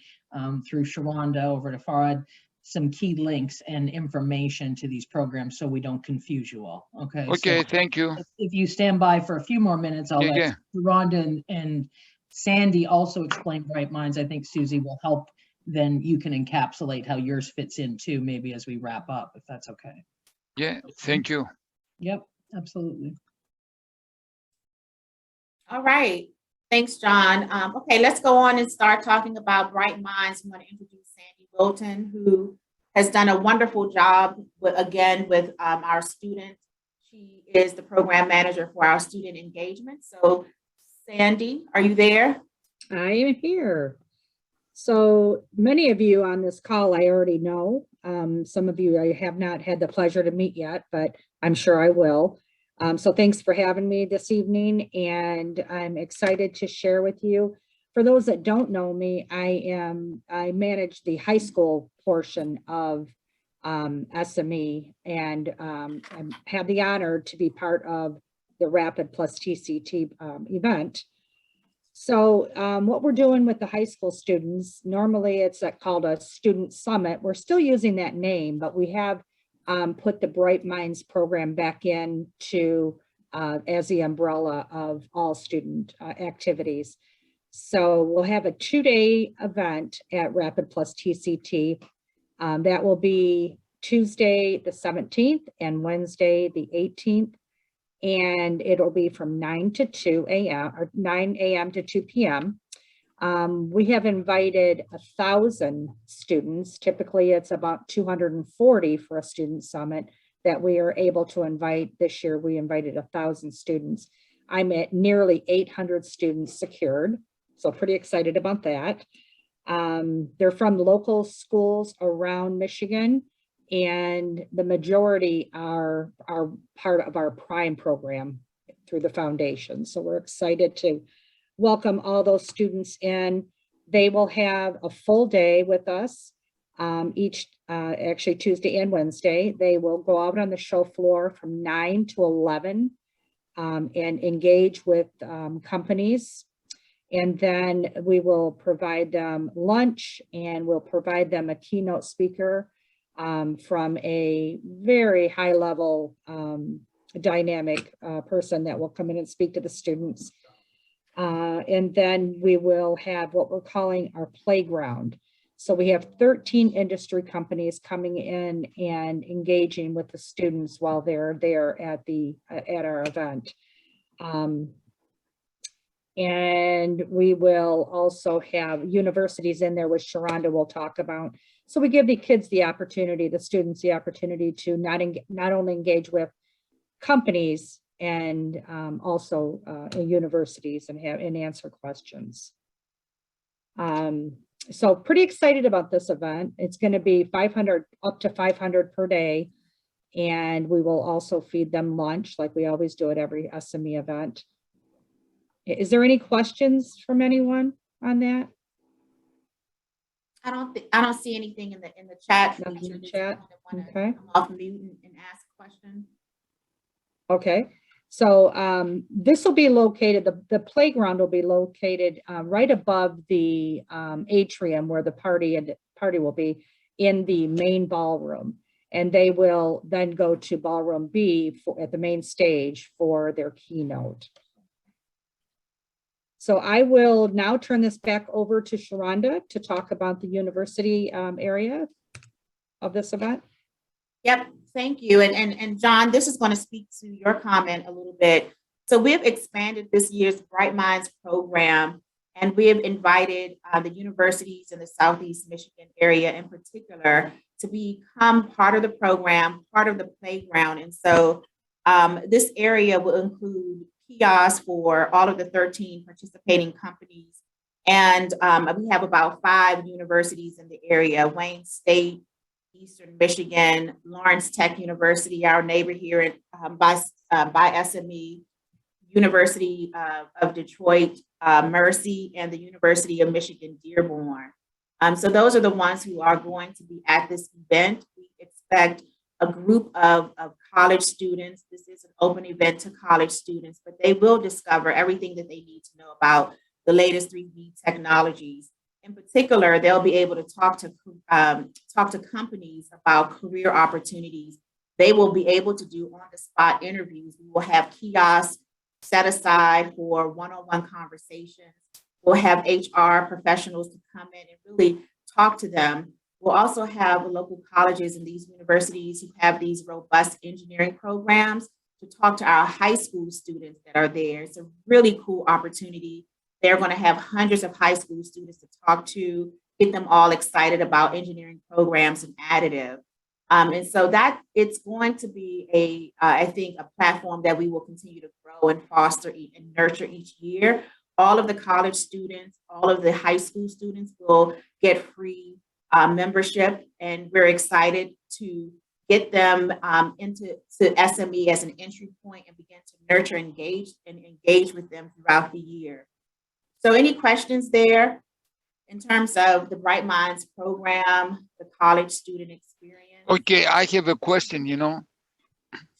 S2: through Sharonda over to Farad, some key links and information to these programs so we don't confuse you all. Okay.
S5: Okay,
S2: so
S5: thank you.
S2: If you stand by for a few more minutes, I'll let Sharonda and Sandy also explain Bright Minds. I think Susie will help. Then you can encapsulate how yours fits in too, maybe as we wrap up, if that's okay.
S5: Yeah, thank you.
S2: Yep, absolutely.
S1: All right. Thanks, John. Okay, let's go on and start talking about Bright Minds. I'm going to introduce Sandy Wilton, who has done a wonderful job with our students. She is the program manager for our student engagement. So Sandy, are you there?
S6: I am here. So many of you on this call I already know. Some of you I have not had the pleasure to meet yet, but I'm sure I will. So thanks for having me this evening, and I'm excited to share with you. For those that don't know me, I manage the high school portion of SME, and have the honor to be part of the RAPID plus TCT event. So what we're doing with the high school students, normally it's called a student summit. We're still using that name, but we have put the Bright Minds program back in to as the umbrella of all student activities. So we'll have a 2-day event at RAPID plus TCT. That will be Tuesday, the 17th and Wednesday, the 18th. And it'll be from 9 to 2 a.m. or 9 a.m. to 2 p.m. We have invited 1,000 students. Typically, it's about 240 for a student summit that we are able to invite. This year, we invited 1,000 students. I'm at nearly 800 students secured, so pretty excited about that. They're from local schools around Michigan, and the majority are part of our Prime program through the foundation. So we're excited to welcome all those students in. They will have a full day with us actually Tuesday and Wednesday. They will go out on the show floor from 9 to 11 and engage with companies. And then we will provide them lunch, and we'll provide them a keynote speaker from a very high level dynamic person that will come in and speak to the students. And then we will have what we're calling our playground. So we have 13 industry companies coming in and engaging with the students while they're there at our event. And we will also have universities in there, which Sharonda will talk about. So we give the kids the opportunity, the students the opportunity to not only engage with companies and also universities and answer questions. So pretty excited about this event. It's going to be 500 up to 500 per day. And we will also feed them lunch like we always do at every SME event. Is there any questions from anyone on that?
S1: I don't see anything in the chat.
S6: Nothing in the chat. Okay.
S1: Come off mute and ask a question.
S6: Okay. So this will be located, the playground will be located right above the atrium where the party will be, in the main ballroom. And they will then go to ballroom B at the main stage for their keynote. So I will now turn this back over to Sharonda to talk about the university area of this event.
S1: Yep, thank you. And John, this is going to speak to your comment a little bit. So we've expanded this year's Bright Minds program, and we have invited the universities in the Southeast Michigan area in particular to become part of the program, part of the playground. And so this area will include kiosks for all of the 13 participating companies. And we have about 5 universities in the area: Wayne State, Eastern Michigan, Lawrence Tech University, our neighbor here by SME, University of Detroit, Mercy, and the University of Michigan Dearborn. So those are the ones who are going to be at this event. We expect a group of college students. This is an open event to college students, but they will discover everything that they need to know about the latest 3D technologies. In particular, they'll be able to talk to companies about career opportunities. They will be able to do on-the-spot interviews. We will have kiosks set aside for one-on-one conversations. We'll have HR professionals to come in and really talk to them. We'll also have local colleges and these universities who have these robust engineering programs to talk to our high school students that are there. It's a really cool opportunity. They're going to have hundreds of high school students to talk to, get them all excited about engineering programs and additive. And so that it's going to be I think, a platform that we will continue to grow and foster and nurture each year. All of the college students, all of the high school students will get free membership, and we're excited to get them into SME as an entry point and begin to nurture, engage with them throughout the year. So any questions there in terms of the Bright Minds program, the college student experience?
S5: Okay, I have a question,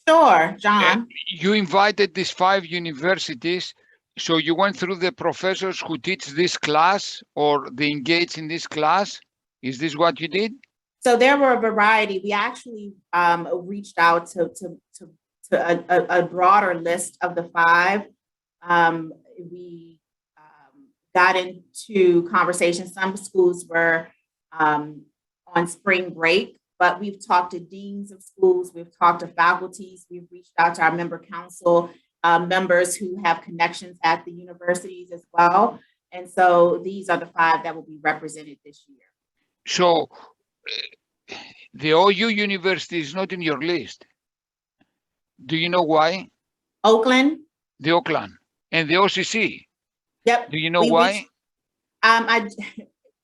S1: Sure, John.
S5: You invited these 5 universities, so you went through the professors who teach this class or they engage in this class? Is this what you did?
S1: So there were a variety. We actually reached out to a broader list of the 5. We got into conversations. Some schools were on spring break, but we've talked to deans of schools, we've talked to faculties, we've reached out to our member council members who have connections at the universities as well. And so these are the 5 that will be represented this year.
S5: So the OU University is not in your list. Do you know why?
S1: Oakland.
S5: The Oakland and the OCC.
S1: Yep.
S5: Do you know why?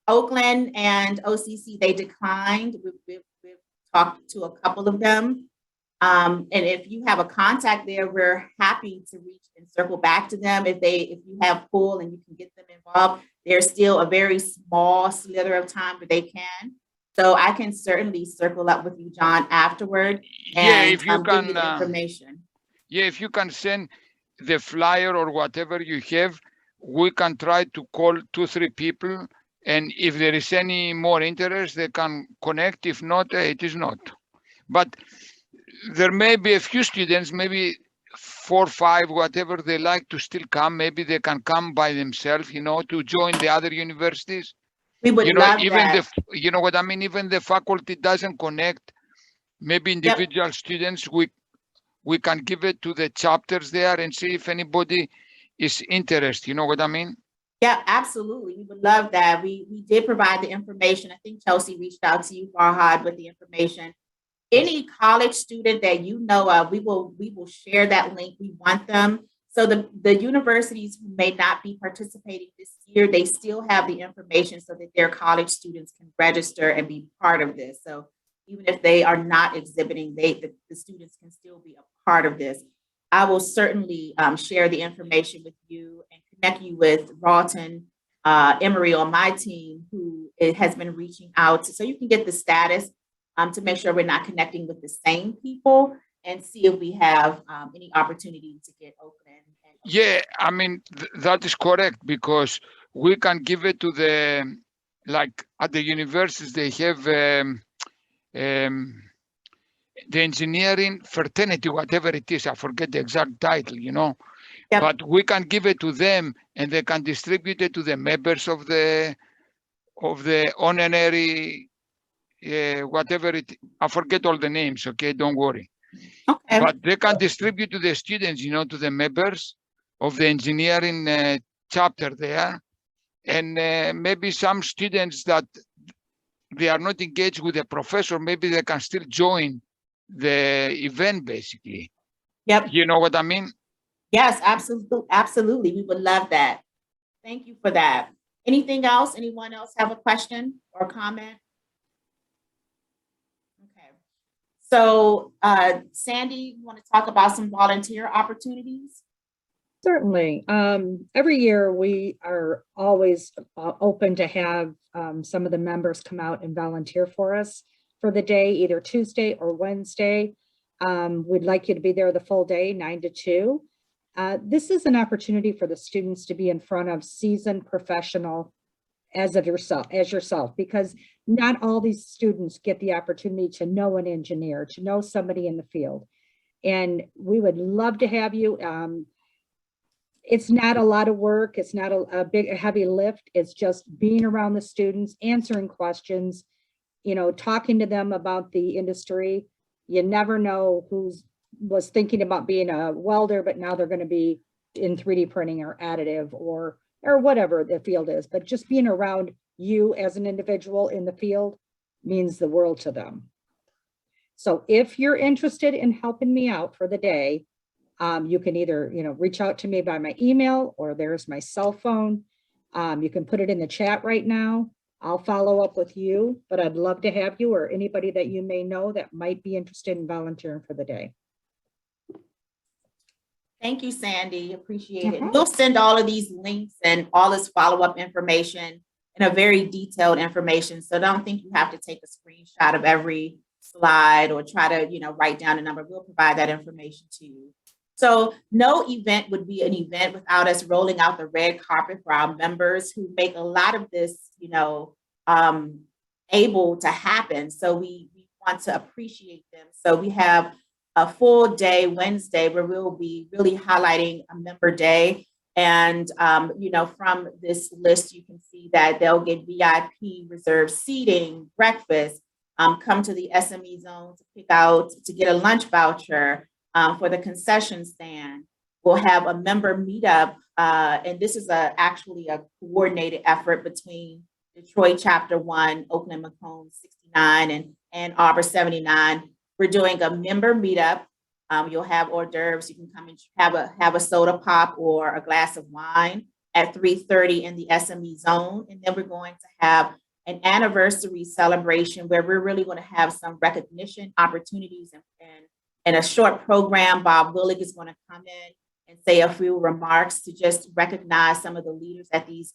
S1: Oakland and OCC, they declined. We've talked to a couple of them. And if you have a contact there, we're happy to reach and circle back to them. If you have pull and you can get them involved, there's still a very small slither of time that they can. So I can certainly circle up with you, John, afterward.
S5: Yeah,
S1: and,
S5: if you can,
S1: give you the information.
S5: Yeah, if you can send the flyer or whatever you have, we can try to call 2-3 people. And if there is any more interest, they can connect. If not, it is not. But there may be a few students, maybe 4 or 5, whatever they like to still come. Maybe they can come by themselves, to join the other universities.
S1: We would love
S5: even
S1: that.
S5: you know what I mean? Even the faculty doesn't connect. Maybe individual students, we can give it to the chapters there and see if anybody is interested. You know what I mean?
S1: Yeah, absolutely. We would love that. We did provide the information. I think Chelsea reached out to you, Farhad, with the information. Any college student that you know of, we will share that link. We want them. So the universities who may not be participating this year, they still have the information so that their college students can register and be part of this. So even if they are not exhibiting, the students can still be a part of this. I will certainly share the information with you and connect you with Rawton Emery on my team, who has been reaching out so you can get the status to make sure we're not connecting with the same people and see if we have any opportunity to get Oakland.
S5: Yeah, I mean, that is correct, because we can give it to like at the universities, they have the engineering fraternity, whatever it is, I forget the exact title,
S1: Yep.
S5: But we can give it to them and they can distribute it to the members of the honorary, whatever I forget all the names, okay, don't worry.
S1: Okay.
S5: But they can distribute to the students, to the members of the engineering chapter there. And maybe some students that they are not engaged with the professor, maybe they can still join the event, basically.
S1: Yep.
S5: You know what I mean?
S1: Yes, absolutely. Absolutely. We would love that. Thank you for that. Anything else? Anyone else have a question or comment? Okay. So, Sandy, you want to talk about some volunteer opportunities?
S6: Certainly. Every year we are always open to have some of the members come out and volunteer for us for the day, either Tuesday or Wednesday. We'd like you to be there the full day, 9 to 2. This is an opportunity for the students to be in front of seasoned professional as yourself, because not all these students get the opportunity to know an engineer, to know somebody in the field. And we would love to have you. It's not a lot of work. It's not a big, heavy lift. It's just being around the students, answering questions, talking to them about the industry. You never know who's was thinking about being a welder, but now they're going to be in 3D printing or additive or whatever the field is. But just being around you as an individual in the field means the world to them. So if you're interested in helping me out for the day, you can either, reach out to me by my email, or there's my cell phone. You can put it in the chat right now. I'll follow up with you, but I'd love to have you or anybody that you may know that might be interested in volunteering for the day.
S1: Thank you, Sandy. Appreciate it. We'll send all of these links and all this follow-up information and a very detailed information. So don't think you have to take a screenshot of every slide or try to, write down a number. We'll provide that information to you. So no event would be an event without us rolling out the red carpet for our members who make a lot of this, able to happen. So we want to appreciate them. So we have a full day Wednesday where we'll be really highlighting a member day. And, from this list, you can see that they'll get VIP reserved seating, breakfast, come to the SME zone to get a lunch voucher for the concession stand. We'll have a member meetup, and this is actually a coordinated effort between Detroit Chapter 1, Oakland Macomb 69, and Ann Arbor 79. We're doing a member meetup. You'll have hors d'oeuvres. You can come and have a soda pop or a glass of wine at 3:30 in the SME zone. And then we're going to have an anniversary celebration where we're really going to have some recognition opportunities and a short program. Bob Willig is going to come in and say a few remarks to just recognize some of the leaders at these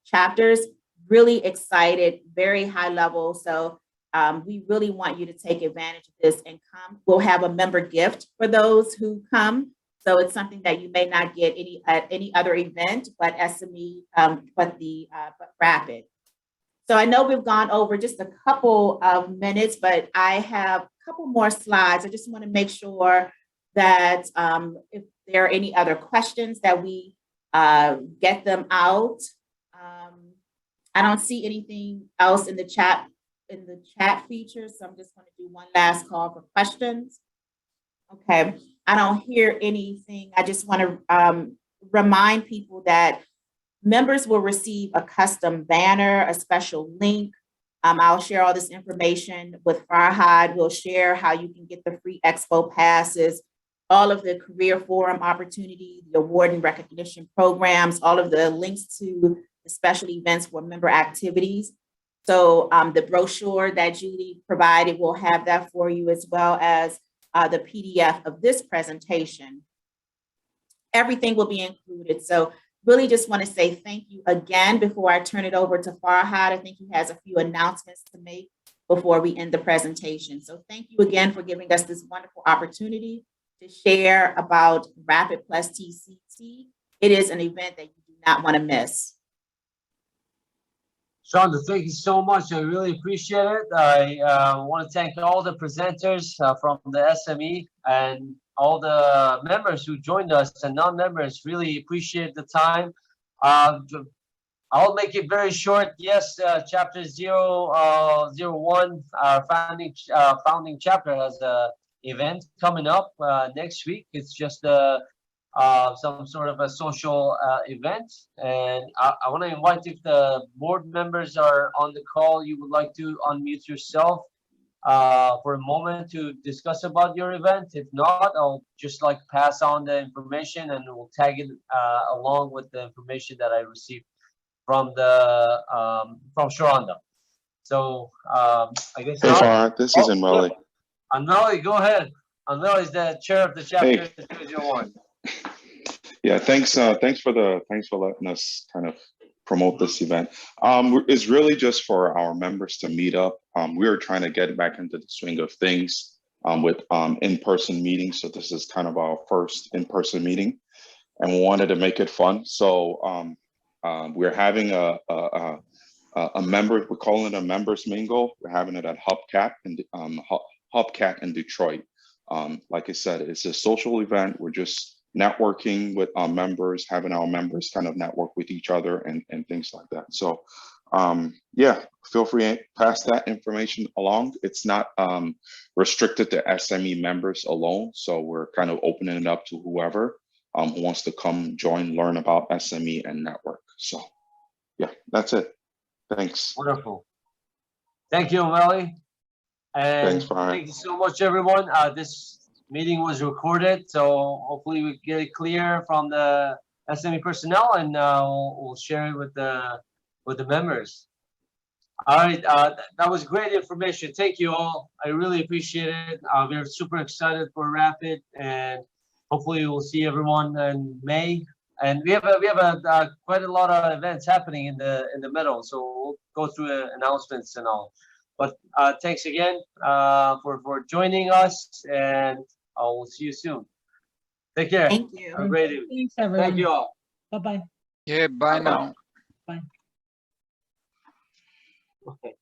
S1: chapters. Really excited, very high level. So we really want you to take advantage of this and come. We'll have a member gift for those who come. So it's something that you may not get at any other event, but SME, but RAPID. So I know we've gone over just a couple of minutes, but I have a couple more slides. I just want to make sure that if there are any other questions that we get them out. I don't see anything else in the chat feature, so I'm just going to do one last call for questions. Okay, I don't hear anything. I just want to remind people that members will receive a custom banner, a special link. I'll share all this information with Farhad. We'll share how you can get the free expo passes, all of the career forum opportunity, the award and recognition programs, all of the links to the special events for member activities. So the brochure that Judy provided, will have that for you, as well as the PDF of this presentation. Everything will be included. So really just want to say thank you again before I turn it over to Farhad. I think he has a few announcements to make before we end the presentation. So thank you again for giving us this wonderful opportunity to share about RAPID plus TCT. It is an event that you do not want to miss.
S4: Shonda, thank you so much. I really appreciate it. I want to thank all the presenters from the SME and all the members who joined us and non-members. Really appreciate the time. I'll make it very short. Yes, chapter 001, our founding chapter, has an event coming up next week. It's just some sort of a social event, and I want to invite, if the board members are on the call, you would like to unmute yourself for a moment to discuss about your event. If not, I'll just pass on the information and we'll tag it along with the information that I received from from Sharonda. So I guess
S7: hey, Farhad, this is Anmali.
S4: Anmali, go ahead. Anmali is the chair of the chapter 201.
S7: Yeah, thanks for letting us kind of promote this event. It's really just for our members to meet up. We are trying to get back into the swing of things with in-person meetings. So this is kind of our first in-person meeting, and we wanted to make it fun. So we're having a member. We're calling it a members mingle. We're having it at Hubcat in Detroit. Like I said, it's a social event. We're just networking with our members, having our members kind of network with each other and things like that. So yeah, feel free to pass that information along. It's not restricted to SME members alone. So we're kind of opening it up to whoever who wants to come join, learn about SME and network. So yeah, that's it. Thanks.
S4: Wonderful. Thank you, Melly. And
S7: thanks,
S4: thank you so much, everyone. This meeting was recorded, so hopefully we get it clear from the SME personnel, and we'll share it with the members. All right, that was great information. Thank you all. I really appreciate it. We're super excited for RAPID, and hopefully we'll see everyone in May. And we have quite a lot of events happening in the middle, so we'll go through the announcements and all. But thanks again for joining us, and I will see you soon. Take care.
S1: Thank you.
S4: Have a great evening.
S2: Thanks, everyone.
S4: Thank you all.
S2: Bye-bye.
S5: Yeah, bye
S7: Bye-bye.
S5: now.
S2: Bye.
S4: Okay.